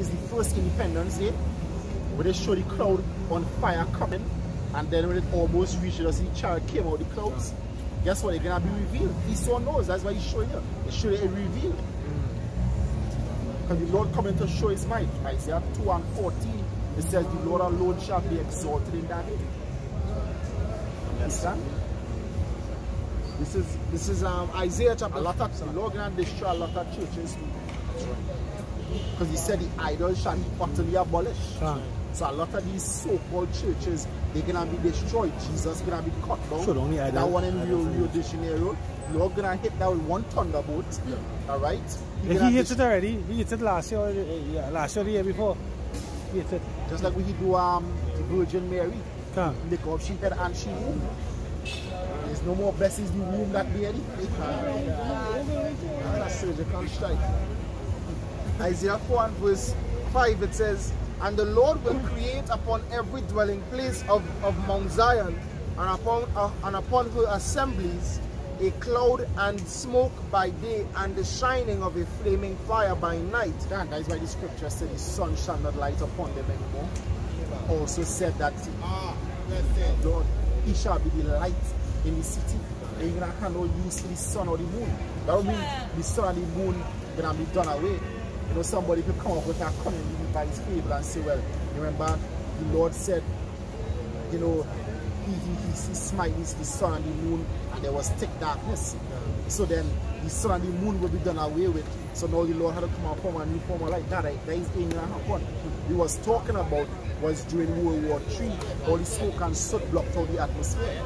is the first Independence Day, where they show the cloud on fire coming, and then when it almost reached, you see the chariot came out of the clouds. Guess what? They're gonna be revealed. He saw knows. That's why he's showing you. He's showing it revealed. Because the Lord coming to show his might. Isaiah 2:14. It says the Lord alone shall be exalted in that day. Understand? This is Isaiah chapter. The Lord gonna destroy a lot of churches too. Because he said the idols shall be utterly abolished. So a lot of these so-called churches, they're gonna be destroyed. Jesus gonna be cut down. So that one in Rio de Janeiro, Lord gonna hit that with one thunderbolt. Alright? He hit it already. He hit it last year, last year, the year before. He hit it. Just like we do the Virgin Mary. Lick off she head and she womb. There's no more blessings in the womb that day. That's surgical strike. Isaiah 4 and verse 5, it says, and the Lord will create upon every dwelling place of Mount Zion and upon her assemblies a cloud and smoke by day and the shining of a flaming fire by night. That is why the scripture said the sun shall not light upon them anymore. Also said that Lord, he shall be the light in the city. And you're going to have no use for the sun or the moon. That don't mean the sun and the moon are going to be done away. You know, somebody could come up with that cunning by his fable and say, well, you remember the Lord said, you know, he smite the sun and the moon and there was thick darkness. So then the sun and the moon will be done away with. So now the Lord had to come up with a new form like that. That is ain't gonna happen. He was talking about was during World War III, all the smoke and soot blocked out the atmosphere.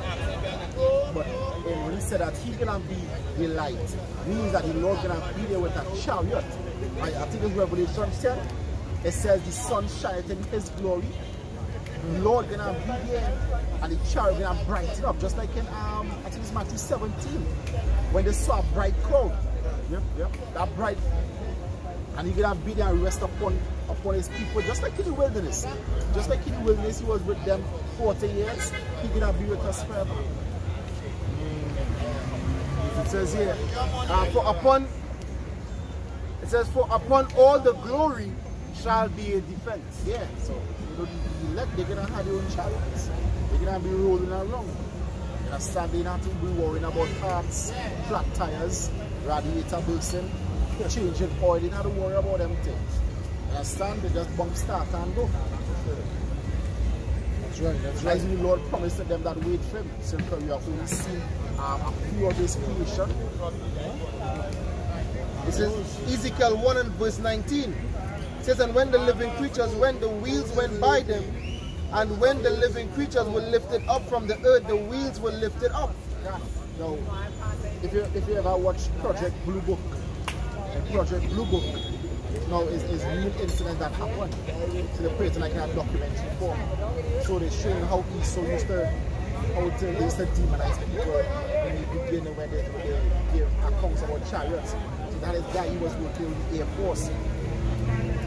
But when he said that he's gonna be the light, means that the Lord gonna be there with a chariot. I think it's Revelation 10. It says the sun shineth in his glory. The Lord gonna be there and the chariot gonna brighten up, just like in I think it's Matthew 17, when they saw a bright cloud. That bright, and he's gonna be there and rest upon his people, just like in the wilderness. Just like in the wilderness, he was with them 40 years. He's gonna be with us forever. It says here, for upon all the glory shall be a defense. Yeah, so you know, the elect, they're gonna have their own chariots. They're gonna be rolling around. You understand? They're not to be worrying about parts, flat tires, radiator bursting, changing oil. They don't have to worry about them things. You understand? They just bump start and go. That's right. That's right. The Lord promised to them that wait for him. So you have only seen a few of his creation. This is Ezekiel 1 and verse 19. It says, and when the living creatures, when the wheels went by them, and when the living creatures were lifted up from the earth, the wheels were lifted up. Now, if you ever watch Project Blue Book, Project Blue Book, now is real incident that happened. So they put it in like a documentary form. So they're showing how Esau used to demonize people in the beginning when they give accounts about chariots. So that is guy, he was working with the Air Force.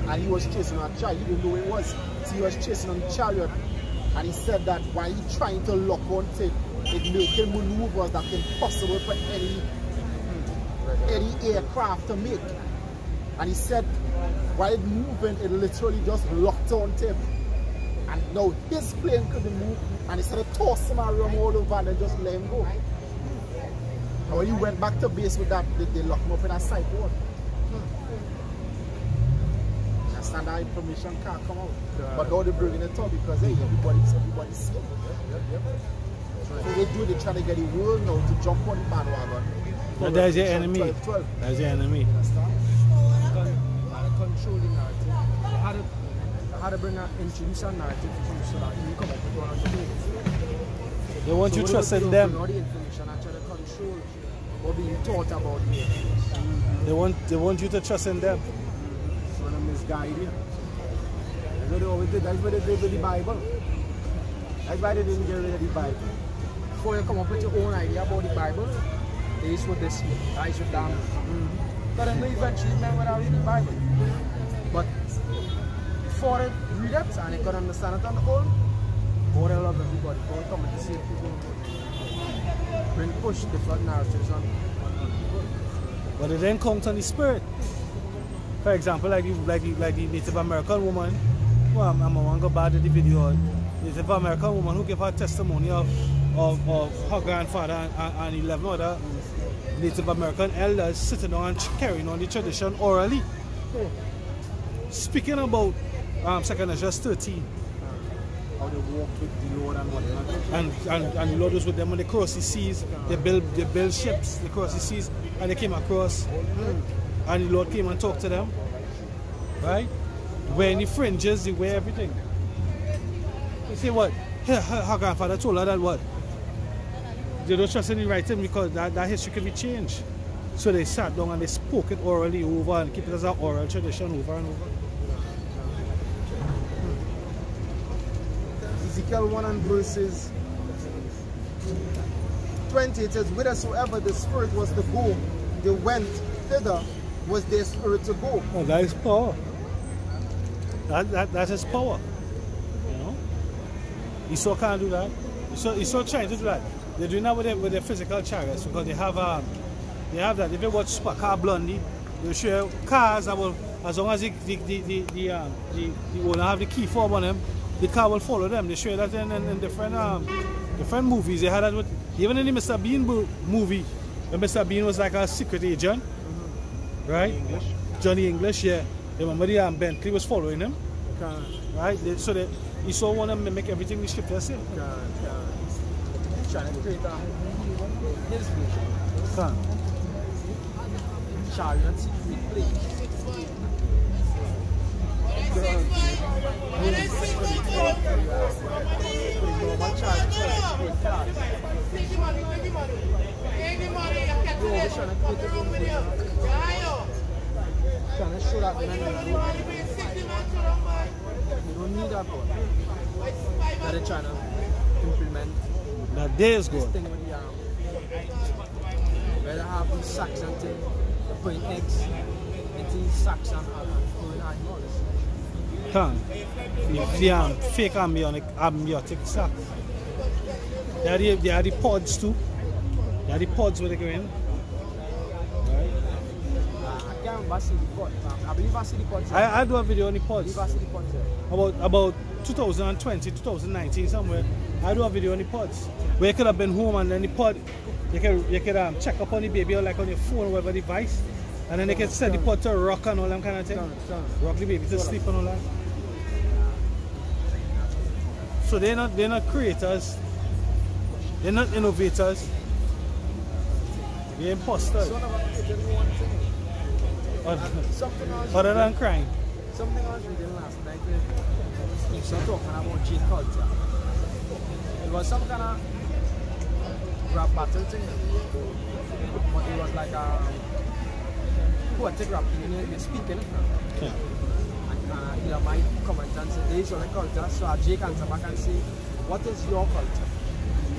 And he was chasing on a chariot. He didn't know who it was. So he was chasing on the chariot. And he said that while he trying to lock onto it, it making maneuvers that's impossible for any aircraft to make. And he said while it moving, it literally just locked onto him. And now his plane couldn't move, and he started tossing him around all over and then just let him go. And when he went back to base with that, they locked him up in a side ward. And that information can't come out. But now they're bringing it up because hey, everybody's seeing it. So they try to get the world now to jump on the bandwagon. But there's your enemy. 12. There's your enemy. Controlling narrative. They had to introduce a narrative so that you come up with one of the things. They want you to trust in them. All the information and try to control what being taught about it. They want you to trust in them. Misguide you. That's what they always did. That's what they did with the Bible. That's why they didn't get rid of the Bible. Before you come up with your own idea about the Bible, they is what they see. That is what damn. But then eventually men would have read the Bible. But before they read it and they could understand it on the whole, God will love everybody. God come to save people. When push different narratives on. But it then comes on the spirit. For example, like the Native American woman, well, I'm going to go back to the video. Native American woman who gave her testimony of her grandfather and 11 other Native American elders sitting down and carrying on the tradition orally. Speaking about 2nd Ezra 13. How they walked with the Lord and whatnot. And the Lord was with them when they crossed the seas. They built ships, they crossed the seas, and they came across. And the Lord came and talked to them. Right? Wearing the fringes, they wear everything. You see what? Her grandfather told her that what? They don't trust in the writing because that history can be changed. So they sat down and they spoke it orally over and keep it as an oral tradition over and over. Ezekiel 1 and verses 20, it says, whithersoever the Spirit was to go, they went thither, was their spirit to go. Oh, that is power. That is power. You know? Esau can't do that. Esau trying to do that. They're doing that with their physical chariots because they have that. If you watch Car Blondie, they'll show you cars that will, as long as the owner have the key fob on them, the car will follow them. They show you that in different movies. They had that with, even in the Mr. Bean movie, when Mr. Bean was like a secret agent, right? Johnny English, yeah. Remember the Bentley was following him, right? So he saw one of them make everything the scripture said. Trying to create his vision. Can. Chariots with planes. Trying to show that you don't need that one. That they're trying to implement. That day is good. Thing with the where they have these sacks and things, they're putting eggs into these sacks and throwing animals. Can. The fake amniotic sack. They are the pods too. They are the pods where they go in. Right? I can't remember see the pods. I believe I see the pods. I do a video on the pods. I believe I see the pods. About 2020, 2019 somewhere. I do a video on the pods. Where you could have been home and then the pod, you could check up on the baby or like on your phone or whatever device. And then they can set the pod to rock and all them kind of thing. Rock the baby to sleep and all that. So they're not creators. They're not innovators. They're imposters. Other than crime. Something I was reading last night. So talking about G culture. It was some kind of rap battle thing. But it was like a poetic rap thing. You're speaking. Yeah. And you might comment and say, this is your culture. So Jay can come back and say, what is your culture?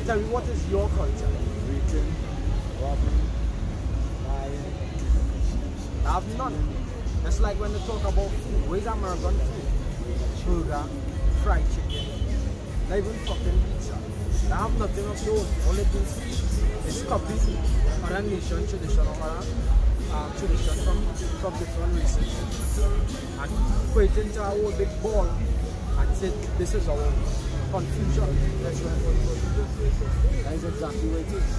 Tell me, what is your culture? Drinking, robbing, lying. I have none. It's like when they talk about food. Where's American food? Burger, fried chicken, not even fucking pizza. They have nothing of your own. Only thing is copies other nation tradition or tradition from different races. And put it into a whole big ball and say, this is our confusion. That's what that is exactly what it is.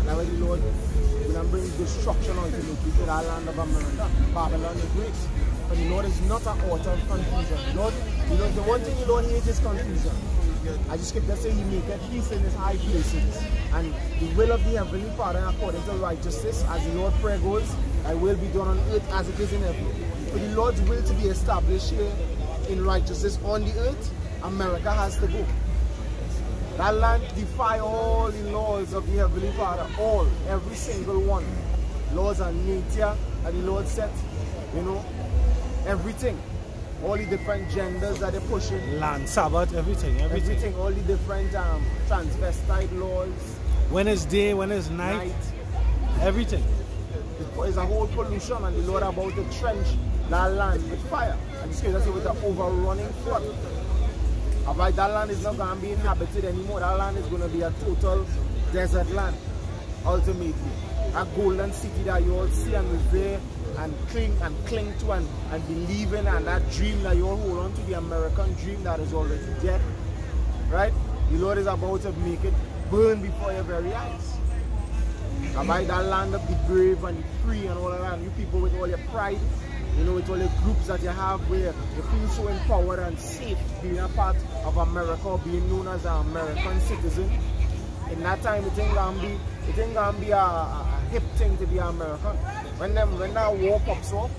And now the Lord will bring destruction onto the people, that land of America, Babylon the Great. But the Lord is not an author of confusion. Lord, the one thing the Lord hates is confusion. As the scripture says, He maketh peace in His high places. And the will of the Heavenly Father according to righteousness, as the Lord's prayer goes, Thy will be done on earth as it is in heaven. For the Lord's will to be established here in righteousness on the earth, America has to go. That land defy all the laws of the Heavenly Father, all, every single one. Laws on nature that the Lord set, you know, everything. All the different genders that they're pushing. Land, Sabbath, everything. All the different transvestite laws. When is day, when is night. Everything. There's a whole pollution, and the Lord about to trench that land with fire. And the scripture says with an overrunning flood. Right, that land is not going to be inhabited anymore. That land is going to be a total desert land, ultimately. A golden city that you all see and revere cling to and believe in, and that dream that you all hold on to, the American dream that is already dead, right? The Lord is about to make it burn before your very eyes. And by that land of the brave and the free and all of that, and you people with all your pride, you know, with all the groups that you have where you feel so empowered and safe being a part of America or being known as an American citizen. In that time, it ain't gonna be a hip thing to be American. When that war pops off,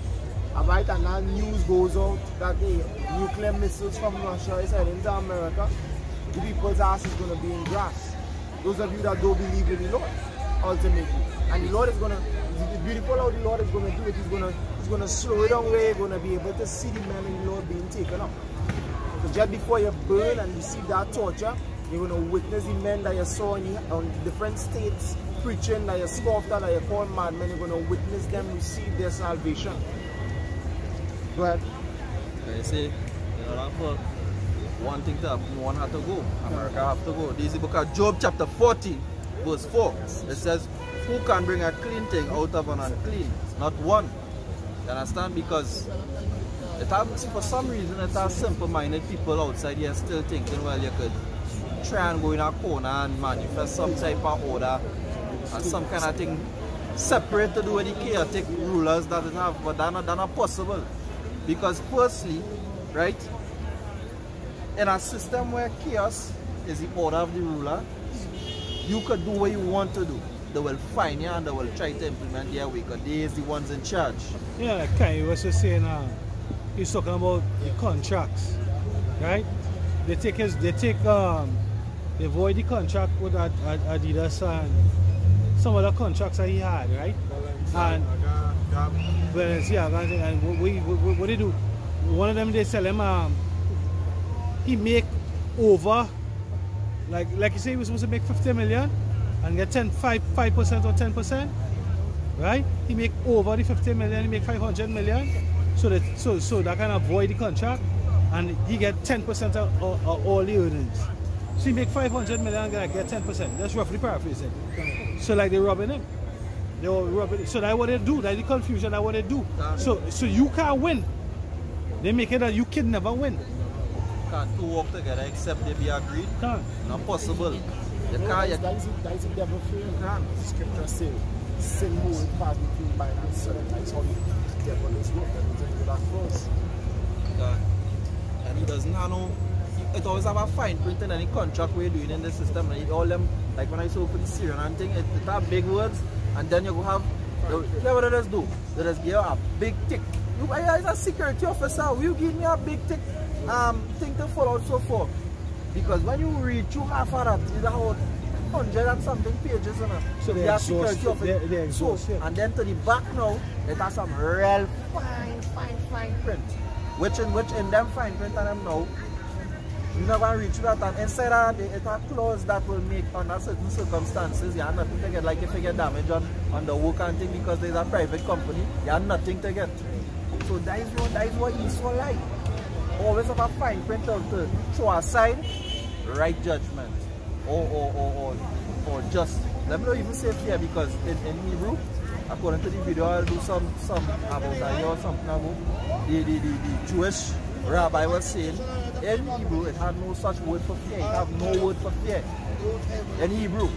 right, and that news goes out that the nuclear missiles from Russia is heading to America, the people's ass is gonna be in grass. Those of you that don't believe in the Lord, ultimately. And the Lord is gonna, it's beautiful how the Lord is gonna do it. He's gonna slow it down where you're gonna be able to see the men in the Lord being taken up. So just before you burn and receive that torture, you're gonna witness the men that you saw on different states preaching, that you scoffed at, that you call madmen. You're gonna witness them receive their salvation. Go ahead. I say, you know, for one thing to happen, one had to go. America have to go. This is the book of Job chapter 40, verse 4. It says, who can bring a clean thing out of an unclean? Not one. You understand? Because it has, for some reason, it has simple-minded people outside here still thinking, well, you could try and go in a corner and manifest some type of order and some kind of thing separate to do with the chaotic rulers that it have, but that's not possible. Because firstly, right, in a system where chaos is the order of the ruler, you could do what you want to do. They will find you and they will try to implement their way because they is the ones in charge. Yeah, like Kanye was just saying, he's talking about the contracts, right? They void the contract with Adidas and some other contracts that he had, right? And what they do? One of them, they sell him. He make over, like you say, he was supposed to make 50 million and get 5% or 10%, right? He make over the 50 million, he make 500 million, so that kind of void the contract, and he get 10% of all the earnings. So he make 500 million and get 10%. That's roughly paraphrasing. So like they're robbing him. They were robbing. So that's what they do. That's the confusion. That's what they do. So you can't win. They make it that you can never win. Can't two work together except they be agreed? Can't. Not possible. You No, can't. that is a devil fear. You can't. Scripture says, sin moving fast between bind and servant. That's how the devil is working. Into that cross. And he doesn't have no. It always have a fine print in any contract we're doing in the system. And all them, like when I saw for the Syrian and thing, it have big words, and then you go have. What do they just do? They just give you a big tick. You as a security officer, will you give me a big tick thing to follow so forth? Because when you read through half of that, it's about 100 and something pages, you know. So they are security officer. They exhaust, yeah. And then to the back now, it has some real fine print. Which in them fine print and them now, you never reach that, and inside that it has clause that will make under certain circumstances you have nothing to get, like if you get damage on the work and thing because there's a private company, you have nothing to get. So that is what he's so like. Always have a fine print out to show aside right judgment or just, let me not even say fear, because in Hebrew, according to the video, I'll do some about that or something about the Jewish rabbi was saying in Hebrew it had no such word for fear. It have no word for fear in Hebrew.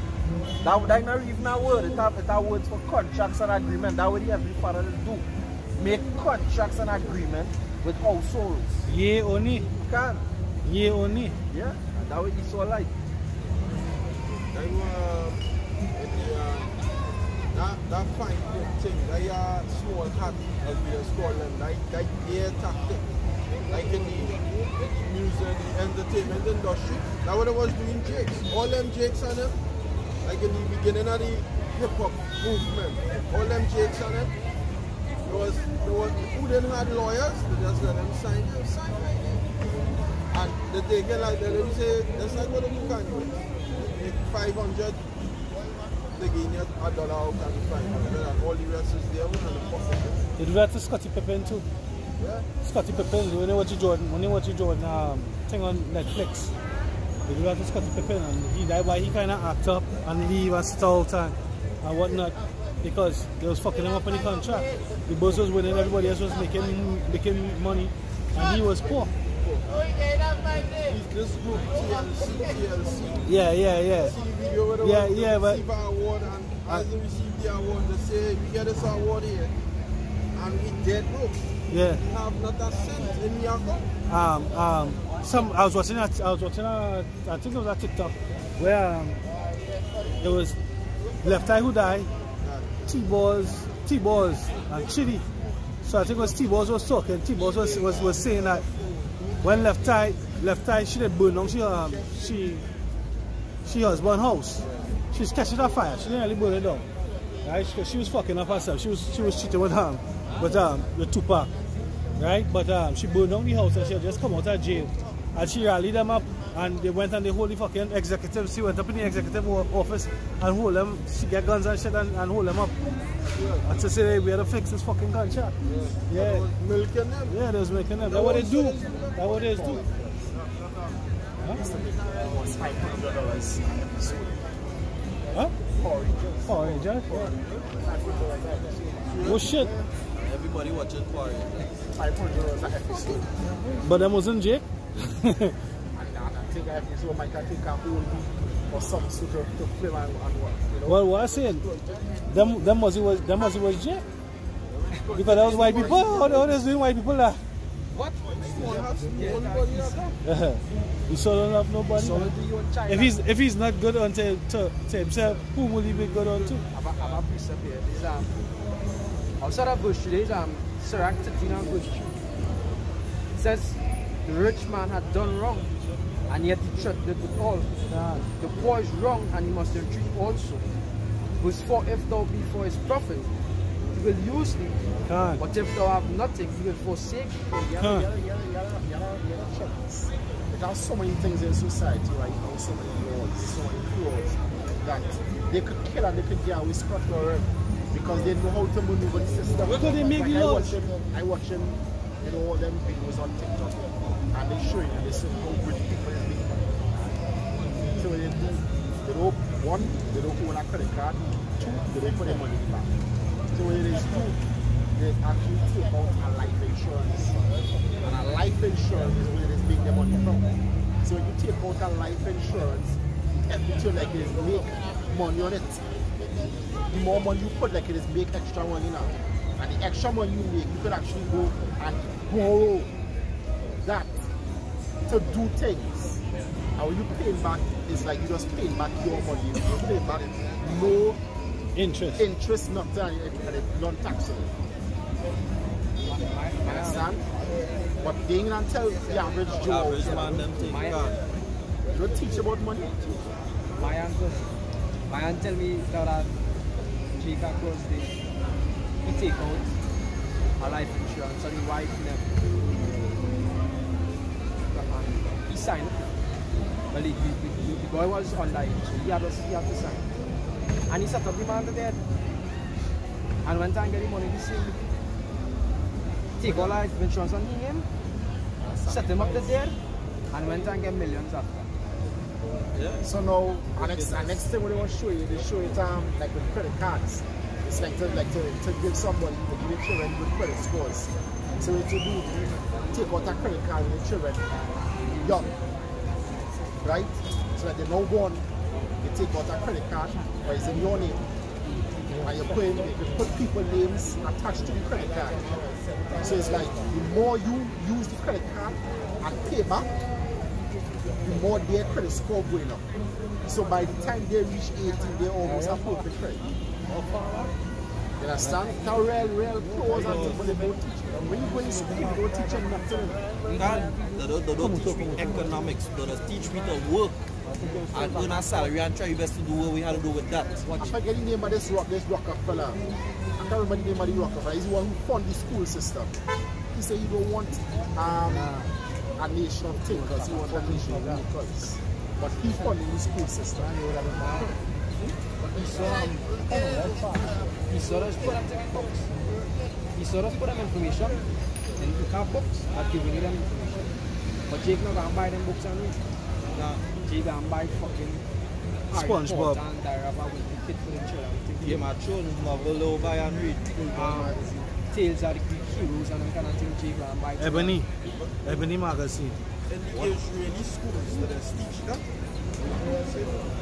That not even a word. It have words for contracts and agreement. That's what the Heavenly Father do. Make contracts and agreement with households. Yeah, only. Can. Yeah, only. Yeah, that's what he saw like. That fine thing, that small hat, as we just call them, that gear tactic, like in the music, the entertainment industry, that's what I was doing jakes. All them jakes on them, like in the beginning of the hip-hop movement, all them jakes on them, who didn't have lawyers, they just let them sign. And they take it like that, they say, that's like what you can do. Make 500, they give you $1 out of 500, and all the rest is there, and the pocket. They do that to Scottie Pippen too. Yeah? Scottie Pippen, when you watch Jordan thing on Netflix, they do that to Scottie Pippen, and that's why he kind of act up and leave and sit out and whatnot. because they was fucking him up in the contract. The boss was winning, everybody else was making money, and he was poor. This group, TLC. Yeah. See video where they Yeah, but receive an award, and as they receive the award, they say, we get this award here, and we dead broke. yeah. We have not a cent in the account. I was watching I think it was a TikTok where it was Left Eye who died, T-Balls and Chidi. So I think it was T-Balls was talking. T-Balls was saying that when Left Eye she did burn down she husband's house. She was catching a fire. She didn't really burn it down. Right? She was fucking up herself. She was cheating with the Tupac. Right? But she burned down the house and she had just come out of jail. And she rallied them up and they went and they hold the fucking executive. She went up in the executive office and hold them. She get guns and shit and hold them up. And to say we had to fix this fucking contract. Yeah. Milking them. Yeah, they was milking them. That's what they do. That's what they do. Huh? Power Rangers? Oh shit. Everybody watching Power Rangers. $500 an episode. But them wasn't Jake? And I think an episode might take a whole week or some sort of to film and what, you know. Well, what I'm saying, them was Jake. Because that was white people. How they was doing white people there? What? He so don't love nobody. If he's not good unto to himself, who will he be good unto? I have a precept here. Outside of verse 2, there's Sirach 13 and verse 2. It says, the rich man had done wrong, and yet he treated with all. The poor is wrong, and he must entreat also. Verse 4, if thou be for his profit, he will use thee. But if thou have nothing, he will forsake thee. There are so many things in society right now, so many laws, so many laws, that they could kill and they could get away scot free because they know how to maneuver the system. Where could they make the laws? I watch them, you know, all them videos on TikTok, and they show you, they say how rich people is being. So what they don't, one, they don't own a credit card, two, they don't put their money in the bank. So what it is, two, they actually take out a life insurance. And a life insurance is where it is making their money from. So when you take out a life insurance, everything like it is make money on it. The more money you put, like it is make extra money now. And the extra money you make, you could actually go and borrow that to do things. And when you pay back, it's like you just pay back your money. You pay back no interest, nothing, and it's non-taxable. Understand? But they ain't gonna tell the average Joe. Man, them take You don't teach about money. My aunt tell me that Jake across he take out a life insurance and the wife never. He signed it. Well, the boy was online, so he had to sign. And he set up the man to death. And went and get the money the same. Take all life insurance on him, set him up to death, and went and get millions after. Yeah. So now, next thing what they want to show you, they show it like with credit cards. It's like to give somebody, to give your children good credit scores. So what you do, take out a credit card with your children young, right? So that they're now born, you take out a credit card, but it's in your name. And you put people's names attached to the credit card. So it's like the more you use the credit card and pay back, the more their credit score going up. So by the time they reach 18, they almost have perfect credit. You understand? Now real pros and things, but they don't teach you. When you go in school, they don't teach you nothing. They don't teach me economics, they just teach me to work and earn a salary and try your best to do what we have to do with that. I forget the name of this Rockefeller. I can't remember the name of the Rockefeller. He's the one who funded the school system. He said he don't want a nation of thinkers, he wants a nation of workers. But he funded the school system. He saw us put them books. He saw us put them information in the car books and giving them information. But Jake not gonna buy them books and read. Jake gonna buy fucking SpongeBob. And Diorama with the kid for the children. Game of Thrones, novel over and read. Tales of the Greek heroes and them kind of thing. Jake and Mike. Ebony magazine. In the Israeli schools, they teach that.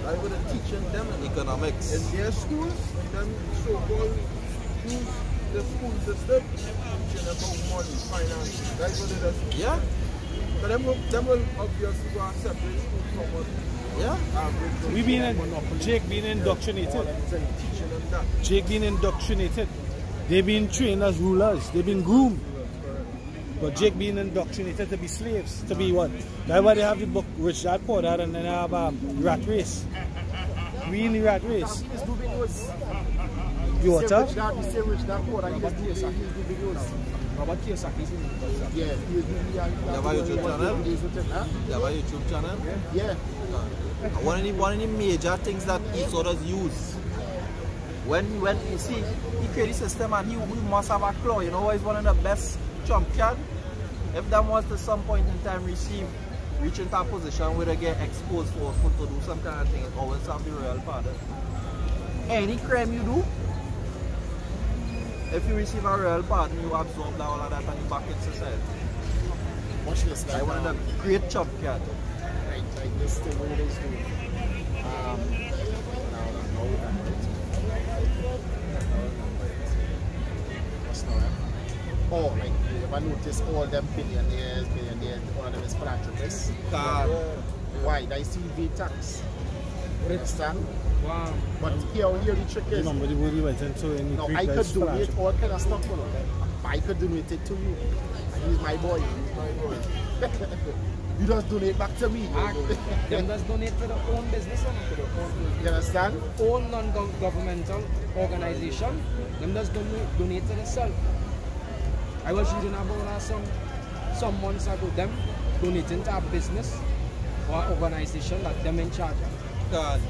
I would have teaching them economics. In their schools, them so-called use the school system, teaching about money, finance. That's what it is. Yeah? But them will obviously go and separate school from what. Yeah? Jake being indoctrinated. Teaching them that. Jake being indoctrinated. They've been trained as rulers. They've been groomed. But Jake being indoctrinated to be slaves. To be what? That's why they have the book Rich Dad Poor Dad, and then they have Rat Race. We in the Rat Race. You what up? Rich Dad Poor Dad. He just do videos. Robert Kiyosaki is in it. Yeah, he is doing You have a YouTube channel? You have a YouTube channel? Yeah. One of the major things that he sort of use when you see he create a system and he must have a claw, you know, he's one of the best champion. If that was to some point in time reach into a position where they get exposed for to do some kind of thing, it always have the royal pardon. Any crime you do, if you receive a royal pardon, you absorb all of that and you back in society. Watch this. I one of the great champion. Like this thing what it is doing. Oh, like you ever notice all them billionaires, one of them is philanthropists. Why? They see V tax. Understand? Wow. But here the trick is. Remember the word we went into in the No, Greek I could life donate philanthropy. all kind of stuff for them. I could donate it to you. And he's my boy. You just donate back to me. Them just donate to their own business and to their own business. You understand? Own non-governmental organization, them just donate to themselves. I was reading about some months ago, them donating to a business or organization that them in charge of. God.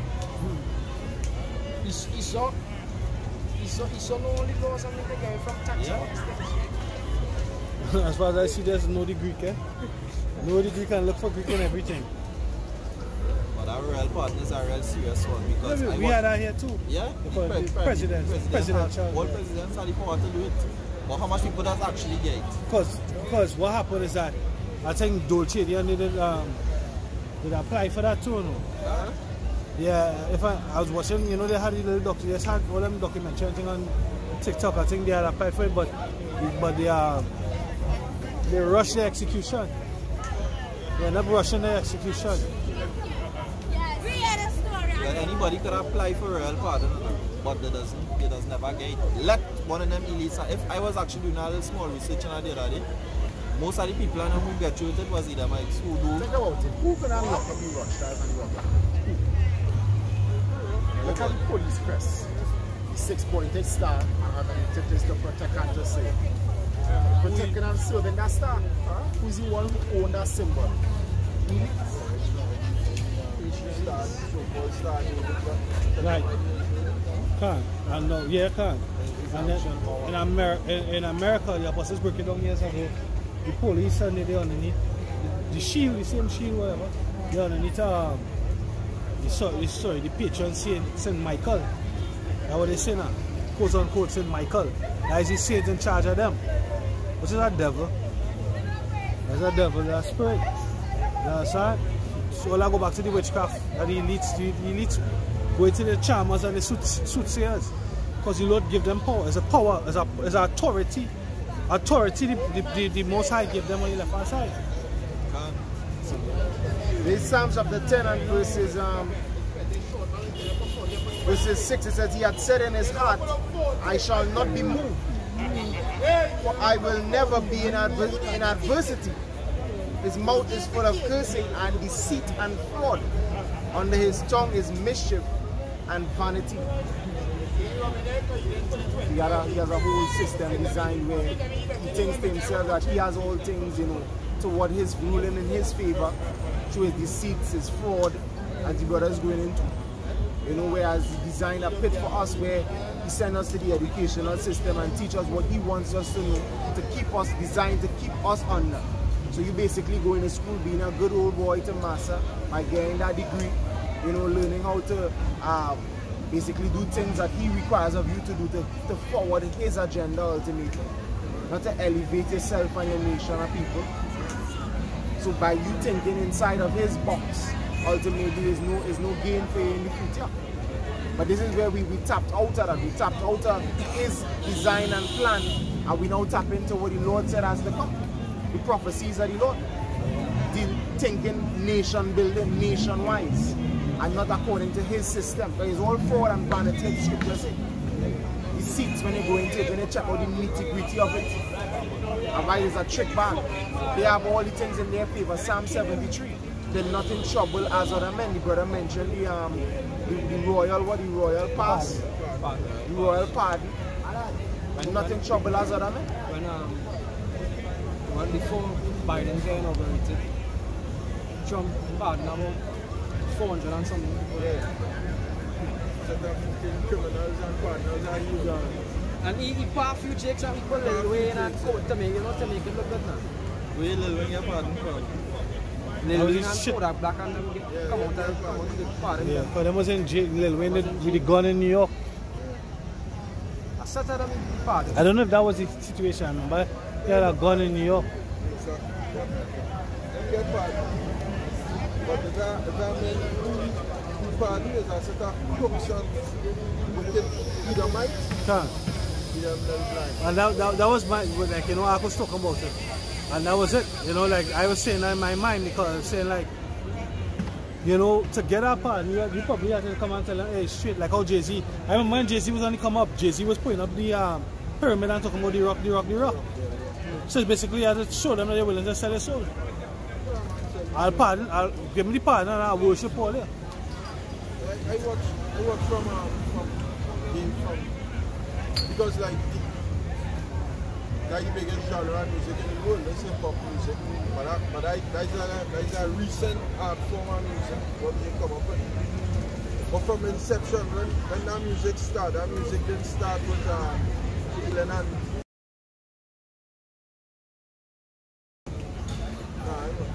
He saw no only laws and they get from tax. Yeah. As far as I see, there's no the Greek, eh? No the Greek and look for Greek and everything. But our royal partner is a real serious one because We had that here too. Yeah? The presidents All presidents have the power to do it. But how much people does actually get? Because what happened is that I think Dolce did apply for that too, no? Yeah, if I was watching, you know, they had the little doc, they just had all them documentary thing on TikTok. I think they had applied for it, but they rushed the execution. They ended up rushing the execution. Well, anybody could apply for royal pardon, but they does never get it. Let one of them elites. If I was actually doing a little small research on the other day, most of the people I know who get through it was either my school do. Think about it. Who can unlock up the rush stars and the rock? Look at the police crest. The 6-pointed star and it is to protect and to save. Protecting and serving that star. Who's the one who owns that symbol? Right. Can't. I know. Yeah, can't. And then in America, the apostles broke it down years ago. The police and they underneath the shield, the same shield, whatever. They underneath the patron Saint Michael. That's what they say now. Quote unquote Saint Michael. That is the saint in charge of them. What is that devil? That's a devil, that's a spirit. You understand? So I go back to the witchcraft and the elites go into the charmers and the soothsayers. Because the Lord give them power. It's a power, it's an authority. Authority the Most High give them on the left hand side. The Psalms chapter 10 and verses 6, it says, he had said in his heart, I shall not be moved, for I will never be in adversity. His mouth is full of cursing and deceit and fraud. Under his tongue is mischief and vanity. He has a whole system designed where he thinks to himself that he has all things, you know, toward his ruling in his favor, through his deceits, his fraud, and the brothers going into. You know, whereas he designed a pit for us where he sent us to the educational system and teach us what he wants us to know, to keep us designed, to keep us under. So you basically go into school being a good old boy to master by getting that degree, you know, learning how to basically do things that he requires of you to do to forward his agenda ultimately, not to elevate yourself and your nation and people. So by you thinking inside of his box, ultimately is no gain for you in the future. But this is where we tapped out of that. We tapped out of his design and plan, and we now tap into what the Lord said has to come. The prophecies of the Lord. The thinking nation building, nation-wise, and not according to his system. Because it's all fraud and vanity, the scripture say. The seats when you go into it, when you check out the nitty-gritty of it. And why it's a trick bag. They have all the things in their favor. Psalm 73. They're not in trouble as other men. The brother mentioned the royal pass. The royal pardon. Not in trouble as other men. When before Biden got inaugurated, Trump pardoned about 400 and something. Yeah. Criminals and partners are usual. And he put a few checks and he put a little way in and coat to make it look good now. Where Lil Wayne get pardon from? Lil Wayne and Kodak Black and them come out and get pardon. Yeah, because them was in jail, Lil Wayne with the gun in New York. I said to them pardon. I don't know if that was the situation, but he had a gun in New York. Exactly. Get pardon. But the government pardon is a set of corruption with it. Either might, either blind. And that was my, like, you know, I was talking about it. And that was it. You know, like, I was saying that in my mind because I was saying, like, you know, to get our pardon, you probably have to come and tell them, hey, straight, like how Jay-Z. I remember when Jay-Z was only come up, Jay-Z was putting up the pyramid and talking about the rock. So basically, you had to show them that they're willing to sell their soul. I'll give me the pardon and I'll worship Paul there. I watch from because like that's the biggest genre of music in the world, let's say pop music. But that's a recent art form of music what they come up with. But from inception, when that music started, that music didn't start with Glenn and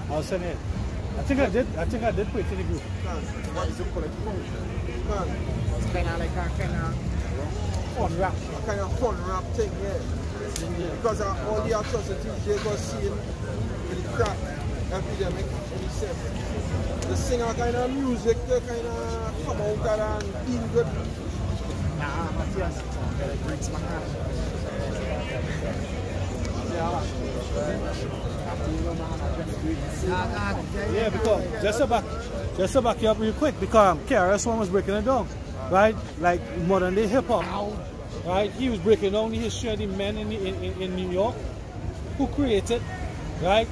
I'll send it. I think I did put it in the group. What is it called? It's kind of like a kind of fun rap. A kind of fun rap thing, yeah. Because of all the atrocities they got seen with the crack epidemic in the 70s. The singer kind of music, they kind of come out there and feel good. Nah, Matthias, it breaks my heart. Yeah, because just to back you up real quick, because KRS-One was breaking it down, right? Like modern day hip hop, right? He was breaking down the history of the men in New York who created, right?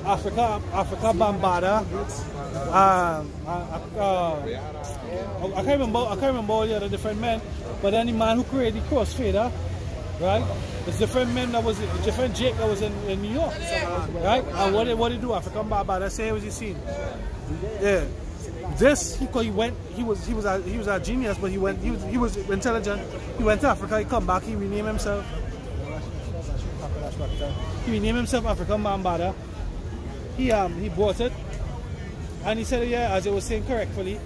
Africa Bambaataa. I can't remember all the other different men, but then the man who created the Crossfader, right? It's different men that was different Jake that was in New York, right? And what did he do? Africa Bambaataa. Say it was his scene. Yeah. This he was a genius, but he was intelligent. He went to Africa. He come back. He renamed himself. He renamed himself African Bambaataa. He bought it, and he said, yeah, as I was saying rightfully,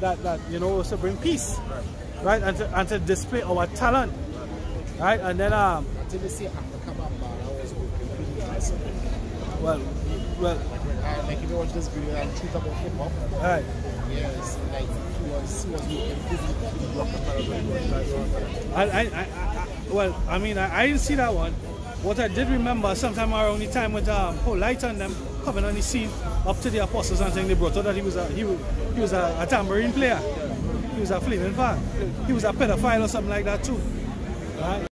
that you know, was to bring peace, right, and to display our talent, right, and then Until they say Africa Bambaataa was working. well, like if you watch this video and tweet about hip hop, right. yes, like he was working I didn't see that one. What I did remember sometime around the time with Light on them coming on the scene up to the Apostles and saying they brought out that he was a tambourine player. He was a flaming fan. He was a pedophile or something like that too. Right?